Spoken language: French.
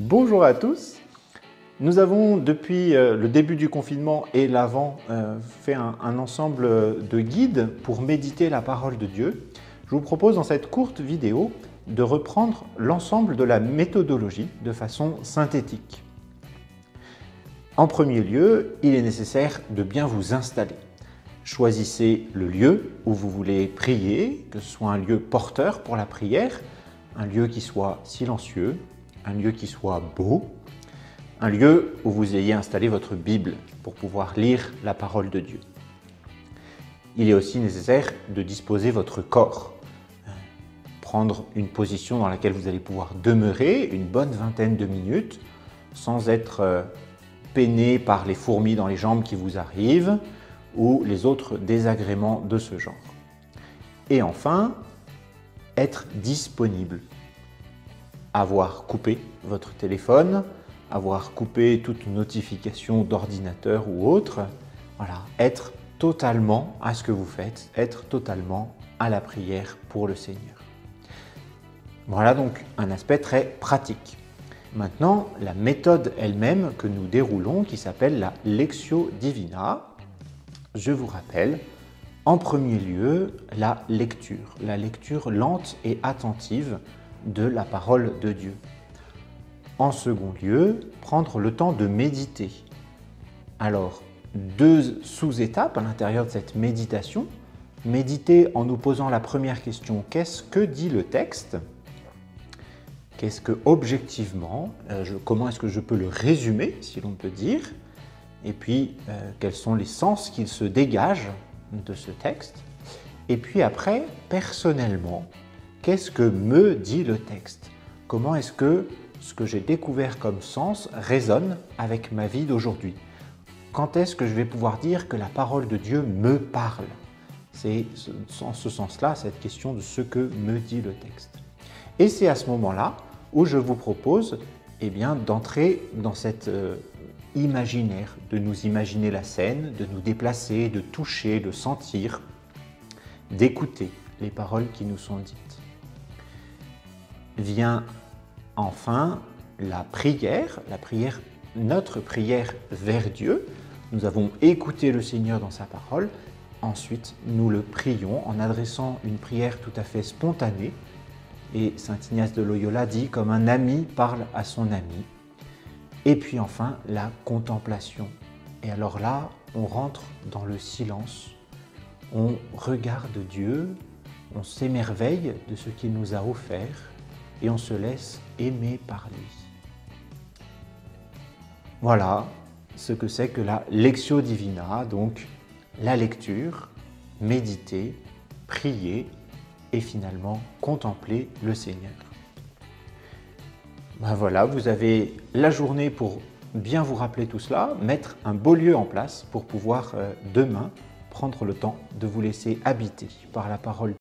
Bonjour à tous. Nous avons depuis le début du confinement et l'avant fait un ensemble de guides pour méditer la parole de Dieu. Je vous propose dans cette courte vidéo de reprendre l'ensemble de la méthodologie de façon synthétique. En premier lieu, il est nécessaire de bien vous installer. Choisissez le lieu où vous voulez prier, que ce soit un lieu porteur pour la prière, un lieu qui soit silencieux, un lieu qui soit beau, un lieu où vous ayez installé votre Bible pour pouvoir lire la parole de Dieu. Il est aussi nécessaire de disposer votre corps, prendre une position dans laquelle vous allez pouvoir demeurer une bonne vingtaine de minutes sans être peiné par les fourmis dans les jambes qui vous arrivent ou les autres désagréments de ce genre. Et enfin, être disponible. Avoir coupé votre téléphone, avoir coupé toute notification d'ordinateur ou autre, voilà, être totalement à ce que vous faites, être totalement à la prière pour le Seigneur. Voilà donc un aspect très pratique. Maintenant, la méthode elle-même que nous déroulons, qui s'appelle la Lectio Divina, je vous rappelle, en premier lieu, la lecture lente et attentive de la parole de Dieu. En second lieu, prendre le temps de méditer. Alors, deux sous-étapes à l'intérieur de cette méditation. Méditer en nous posant la première question, qu'est-ce que dit le texte ? Qu'est-ce que, objectivement, comment est-ce que je peux le résumer, si l'on peut dire ? Et puis, quels sont les sens qu'il se dégage de ce texte ? Et puis après, personnellement, qu'est-ce que me dit le texte ? Comment est-ce que ce que j'ai découvert comme sens résonne avec ma vie d'aujourd'hui ? Quand est-ce que je vais pouvoir dire que la parole de Dieu me parle ? C'est en ce sens-là, cette question de ce que me dit le texte. Et c'est à ce moment-là où je vous propose d'entrer dans cet imaginaire, de nous imaginer la scène, de nous déplacer, de toucher, de sentir, d'écouter les paroles qui nous sont dites. Vient enfin la prière, notre prière vers Dieu. Nous avons écouté le Seigneur dans sa parole. Ensuite, nous le prions en adressant une prière tout à fait spontanée. Et saint Ignace de Loyola dit comme un ami parle à son ami. Et puis enfin, la contemplation. Et alors là, on rentre dans le silence. On regarde Dieu, on s'émerveille de ce qu'il nous a offert et on se laisse aimer par lui. Voilà ce que c'est que la Lectio Divina, donc la lecture, méditer, prier et finalement contempler le Seigneur. Voilà, vous avez la journée pour bien vous rappeler tout cela, mettre un beau lieu en place pour pouvoir demain prendre le temps de vous laisser habiter par la parole